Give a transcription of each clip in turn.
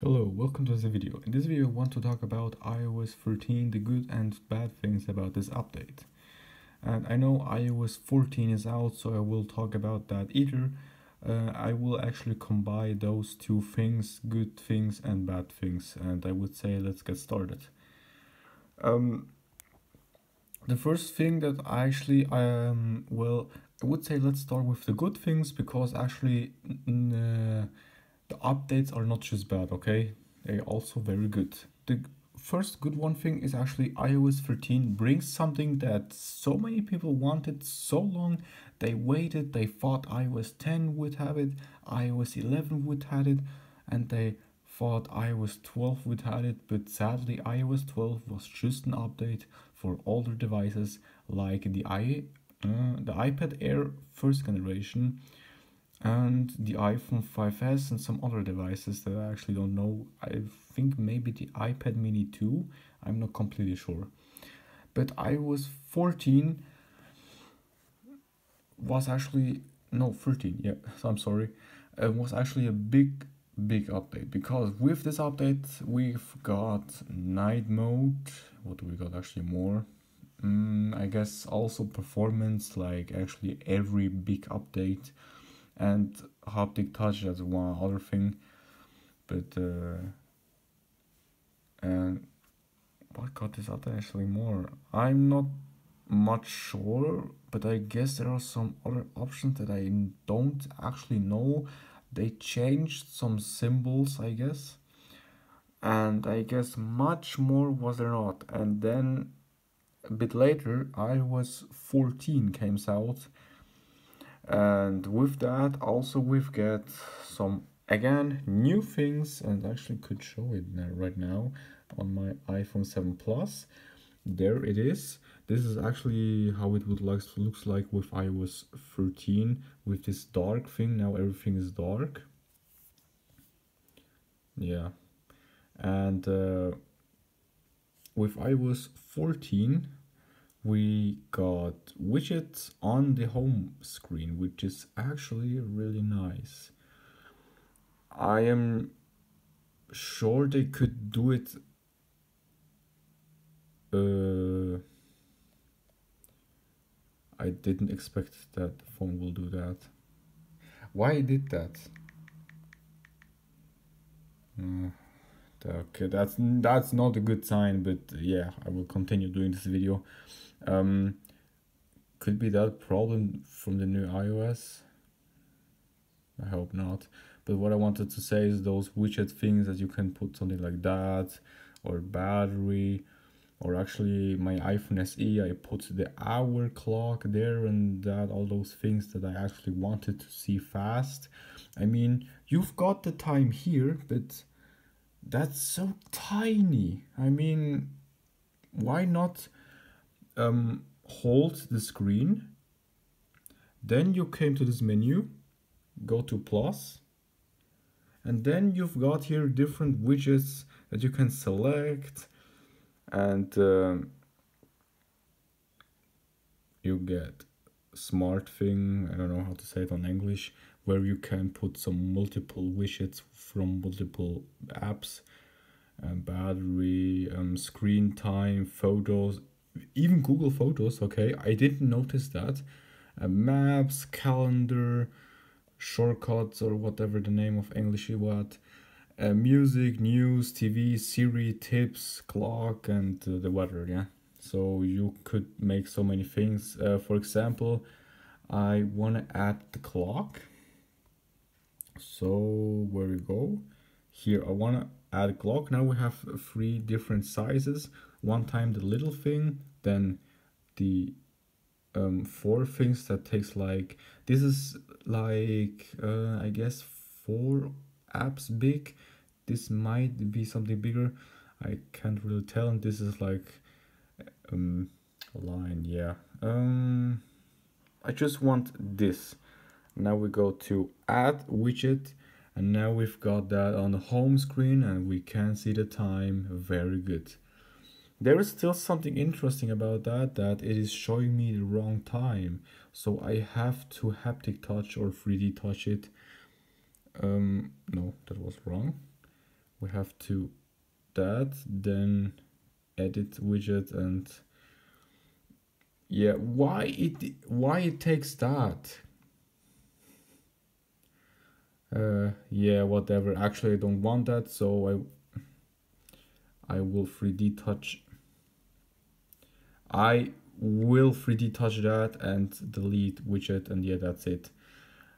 Hello, welcome to the video. In this video I want to talk about iOS 13, the good and bad things about this update. And I know iOS 14 is out, so I will talk about that either. I will actually combine those two things, good things and bad things, and I would say let's get started. Um, the first thing that I actually, I would say let's start with the good things because actually the updates are not just bad, okay? They're also very good. The first good one thing is actually iOS 13 brings something that so many people wanted so long. They waited, they thought iOS 10 would have it, iOS 11 would have it, and they thought iOS 12 would have it, but sadly iOS 12 was just an update for older devices like the iPad Air first generation and the iPhone 5S and some other devices that I actually don't know. I think maybe the iPad mini 2. I'm not completely sure. But iOS 14 was actually, no, 13, yeah, so I'm sorry. It was actually a big update because with this update we've got night mode. What do we got actually more? I guess also performance, like actually every big update, and haptic touch as one other thing. But and what got this other actually more? I'm not much sure, but I guess there are some other options that I don't actually know. They changed some symbols, I guess, and I guess much more was there not. And then a bit later, iOS 14 came out, and with that also we've got some again new things, and actually could show it now, right now on my iPhone 7 Plus. There it is. This is actually how it would looks like with iOS 13 with this dark thing. Now everything is dark. Yeah. And with iOS 14 we got widgets on the home screen, which is actually really nice. I am sure they could do it. I didn't expect that the phone will do that. Why it did that? Uh, okay, that's not a good sign. But yeah, I will continue doing this video. Um, could be that problem from the new iOS. I hope not. But what I wanted to say is those widget things that you can put something like that, or battery, or actually my iPhone SE, I put the hour clock there and that, all those things that I actually wanted to see fast. I mean, you've got the time here, but that's so tiny. I mean, why not hold the screen, then you came to this menu, go to plus, and then you've got here different widgets that you can select, and you get smart thing, I don't know how to say it on English, where you can put some multiple widgets from multiple apps, battery, screen time, photos, even Google Photos. Okay, I didn't notice that. Maps, calendar, shortcuts, or whatever the name of English is, what, music, news, TV, Siri, tips, clock, and the weather. Yeah, so you could make so many things. For example, I want to add the clock. So where we go? Here I want to add a clock. Now we have three different sizes. One time the little thing, then the four things that takes like, this is like I guess 4 apps big. This might be something bigger, I can't really tell. And this is like a line. Yeah, I just want this. Now we go to add widget, and now we've got that on the home screen and we can see the time. Very good. There is still something interesting about that it is showing me the wrong time. So I have to haptic touch or 3D touch it. No, that was wrong. we have to that, then edit widget, and yeah, why it takes that? Yeah, whatever. Actually, I don't want that, so I will 3D touch. I will 3D touch that and delete widget, and yeah, that's it.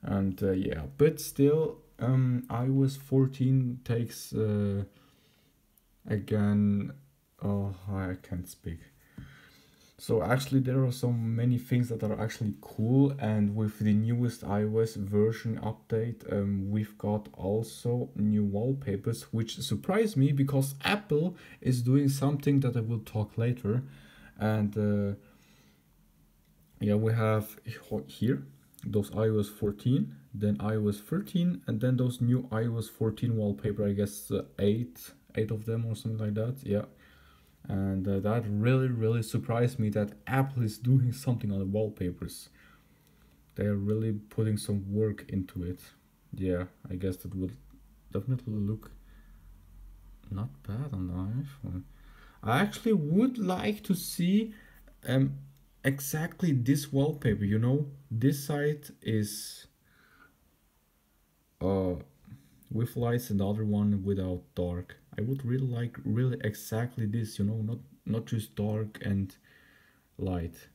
And yeah, but still, iOS 14 takes again. Oh, I can't speak. So actually, there are so many things that are actually cool, and with the newest iOS version update, we've got also new wallpapers, which surprised me because Apple is doing something that I will talk later, and yeah, we have here those iOS 14, then iOS 13, and then those new iOS 14 wallpaper. I guess eight of them or something like that. Yeah. And that really surprised me that Apple is doing something on the wallpapers. They are really putting some work into it. Yeah, I guess that would definitely look not bad on the iPhone. I actually would like to see um exactly this wallpaper. You know, this side is uh with lights and the other one without dark. I would really like really exactly this. You know, not just dark and light.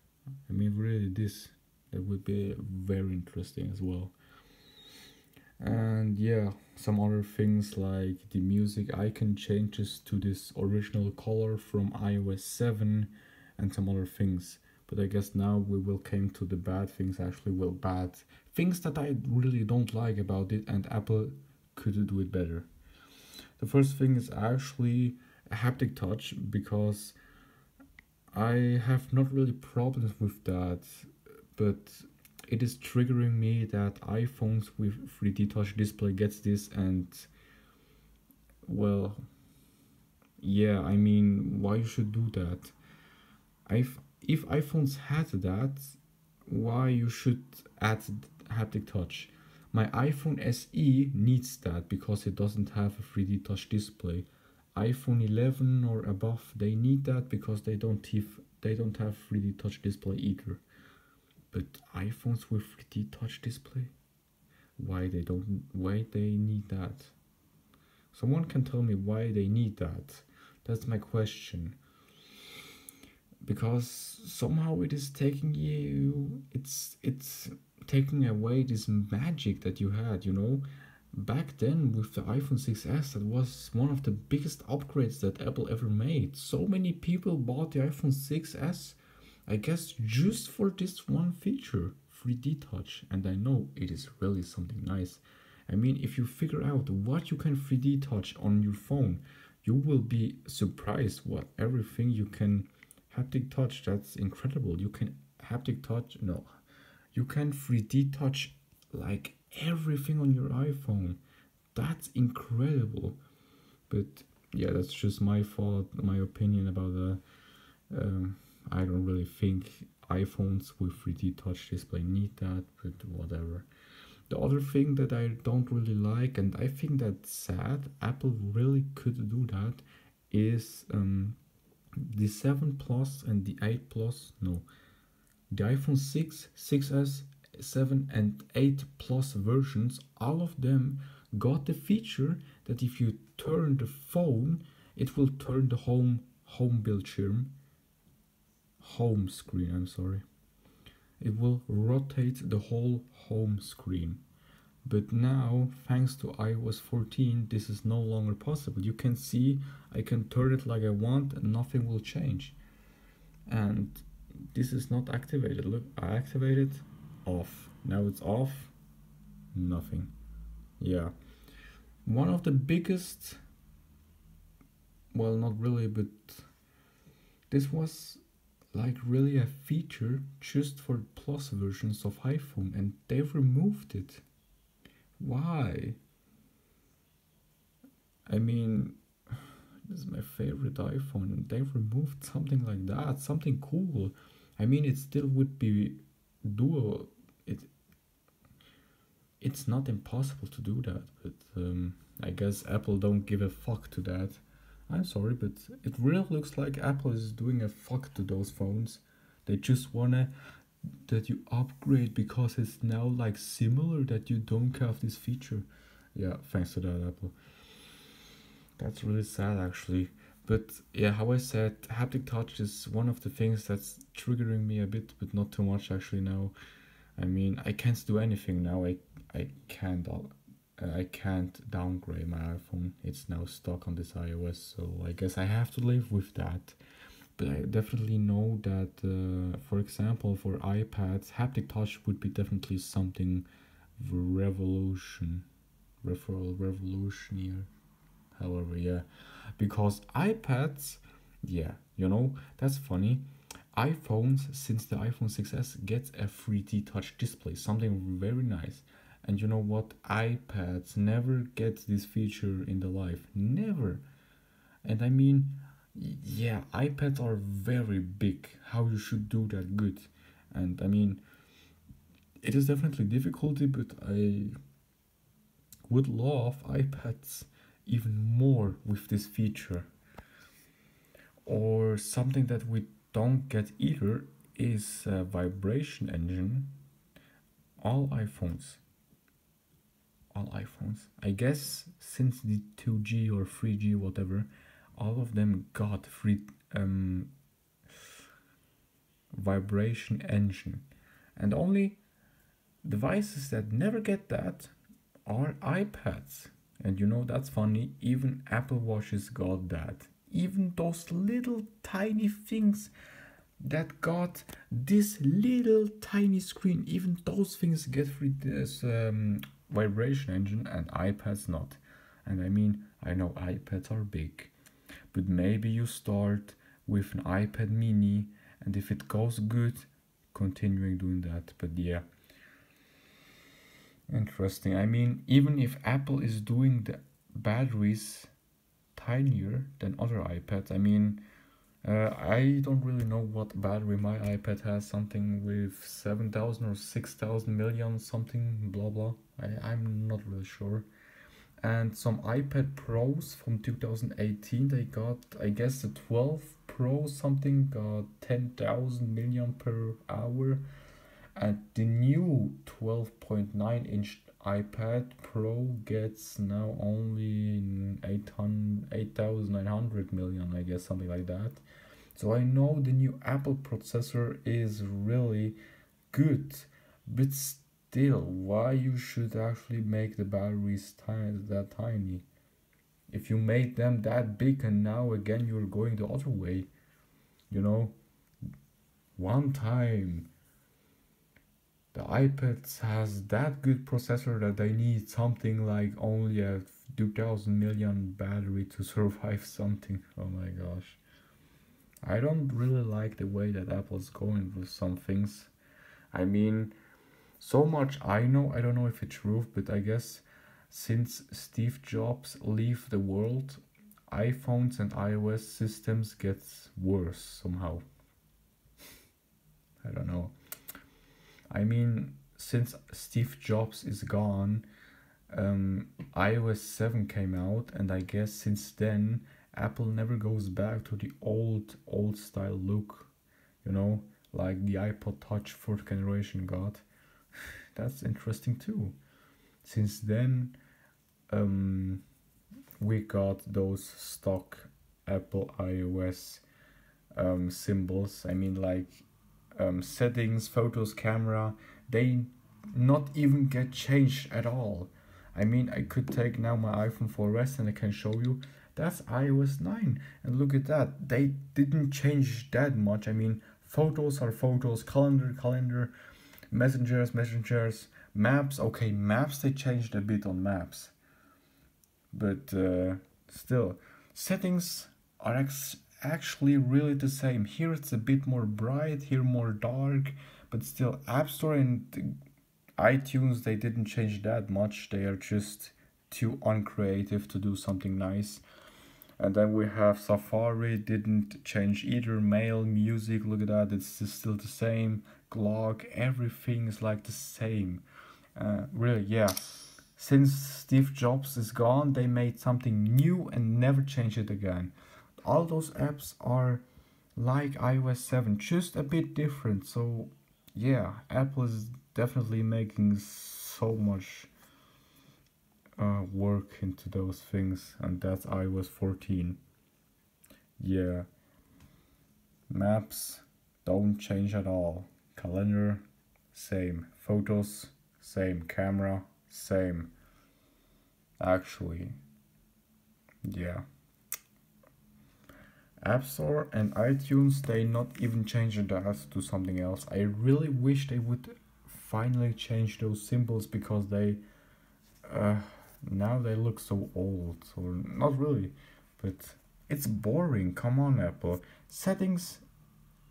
I mean, really, this that would be very interesting as well. And yeah, some other things like the music icon changes to this original color from iOS 7 and some other things. But I guess now we will came to the bad things, actually, well, bad things that I really don't like about it, and Apple could do it better. The first thing is actually a haptic touch, because I have not really problems with that, but it is triggering me that iPhones with 3D touch display gets this, and well, yeah, I mean, why you should do that? If iPhones had that, why you should add haptic touch? My iPhone SE needs that because it doesn't have a 3D touch display. iPhone 11 or above, they need that because they don't have 3D touch display either. But iPhones with 3D touch display, why they need that? Someone can tell me why they need that. That's my question. Because somehow it is taking it's taking away this magic that you had, you know. Back then with the iPhone 6s, that was one of the biggest upgrades that Apple ever made. So many people bought the iPhone 6s, I guess, just for this one feature, 3D touch. And I know it is really something nice. I mean, if you figure out what you can 3D touch on your phone, you will be surprised what everything you can haptic touch. That's incredible. You can haptic touch, no, you can 3D touch like everything on your iPhone. That's incredible. But yeah, that's just my thought, my opinion about the. I don't really think iPhones with 3D touch display need that, but whatever. The other thing that I don't really like, and I think that's sad, Apple really could do that, is the 7 Plus and the 8 Plus. No, the iPhone 6, 6s, 7 and 8 Plus versions, all of them got the feature that if you turn the phone, it will turn the home home screen, I'm sorry. It will rotate the whole home screen. But now, thanks to iOS 14, this is no longer possible. You can see I can turn it like I want and nothing will change. And this is not activated. Look, I activated, off. Now it's off, nothing. Yeah. One of the biggest, well, not really, but this was like really a feature just for Plus versions of iPhone, and they removed it. Why? I mean, this is my favorite iPhone, and they removed something like that, something cool. I mean, it still would be doable. It it's not impossible to do that, but I guess Apple don't give a fuck to that. I'm sorry, but it really looks like Apple is doing a fuck to those phones. They just wanna that you upgrade because it's now like similar that you don't have this feature. Yeah, thanks to that, Apple. That's really sad actually. But yeah, how I said, haptic touch is one of the things that's triggering me a bit, but not too much actually now. I mean, I can't do anything now. I can't downgrade my iPhone. It's now stuck on this iOS, so I guess I have to live with that. But I definitely know that, for example, for iPads, haptic touch would be definitely something revolutionary. However, yeah, because iPads, yeah, that's funny. iPhones, since the iPhone 6s gets a 3D touch display, something very nice. And you know what? iPads never get this feature in the life. Never. And I mean, yeah, iPads are very big. How you should do that good. And I mean, it is definitely difficulty, but I would love iPads even more with this feature. Or something that we don't get either is a vibration engine. All iPhones. I guess since the 2G or 3G, whatever, all of them got free vibration engine. And only devices that never get that are iPads. And that's funny, even Apple Watches got that. Even those little tiny things that got this little tiny screen, even those things get free this vibration engine, and iPads not. And I mean, I know iPads are big, but maybe you start with an iPad mini, and if it goes good, continuing doing that. But yeah, interesting. I mean, even if Apple is doing the batteries tinier than other iPads, I mean, I don't really know what battery my iPad has, something with 7,000 or 6,000 million something, blah blah. I'm not really sure. And some iPad Pros from 2018, they got, I guess the 12 Pro something got 10,000 million per hour. And the new 12.9-inch iPad Pro gets now only 8,900 million, I guess, something like that. So I know the new Apple processor is really good, but still, why you should actually make the batteries that tiny? If you made them that big and now again you're going the other way, one time the iPad has that good processor that they need something like only a 2000 million battery to survive something. Oh my gosh. I don't really like the way that Apple's going with some things. I mean, so much I know, I don't know if it's true, but I guess since Steve Jobs leave the world, iPhones and iOS systems gets worse somehow. I don't know. I mean, since Steve Jobs is gone, iOS 7 came out, and I guess since then Apple never goes back to the old style look, like the iPod Touch 4th generation got. That's interesting too. Since then, we got those stock Apple iOS symbols. I mean, like settings, photos, camera, they not even get changed at all. I mean, I could take now my iPhone 4S and I can show you that's iOS 9, and look at that, they didn't change that much. I mean, photos are photos, calendar, messengers, maps. Okay, maps, they changed a bit on maps, but still, settings are actually really the same. Here it's a bit more bright, here more dark, but still, App Store and iTunes, they didn't change that much. They are just too uncreative to do something nice. And then we have Safari, didn't change either. Mail, music, look at that, it's still the same. Clock, everything is like the same. Really, yeah. Since Steve Jobs is gone, they made something new and never changed it again. All those apps are like iOS 7, just a bit different. So, yeah, Apple is definitely making so much work into those things, and that's iOS 14. Yeah, maps don't change at all. Calendar, same. Photos, same. Camera, same. Actually, yeah. App Store and iTunes, they not even changed that to something else. I really wish they would finally change those symbols because they uh, now they look so old. Or not really, but it's boring. Come on, Apple. Settings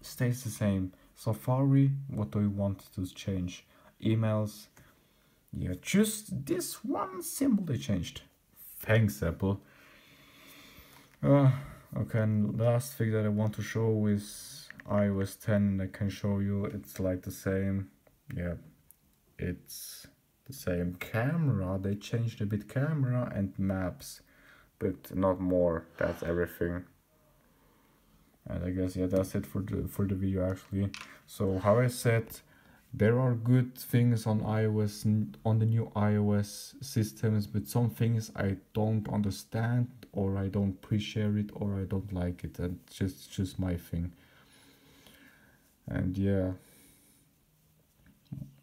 stays the same. Safari, what do you want to change? Emails, yeah, just this one symbol they changed. Thanks, Apple. Uh, okay, and last thing that I want to show is iOS 10. I can show you it's like the same. Yeah, it's the same camera. They changed a bit camera and maps, but not more. That's everything. And I guess yeah, that's it for the video actually. So how I said, there are good things on iOS on the new iOS systems, but some things I don't understand or I don't appreciate it or I don't like it, and just my thing. And yeah,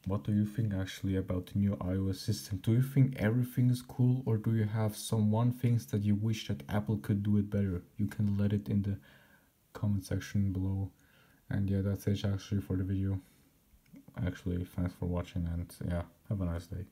what do you think actually about the new iOS system? Do you think everything is cool, or do you have some one things that you wish that Apple could do it better? You can let it in the comment section below. And yeah, that's it actually for the video. Actually, thanks for watching, and yeah, have a nice day.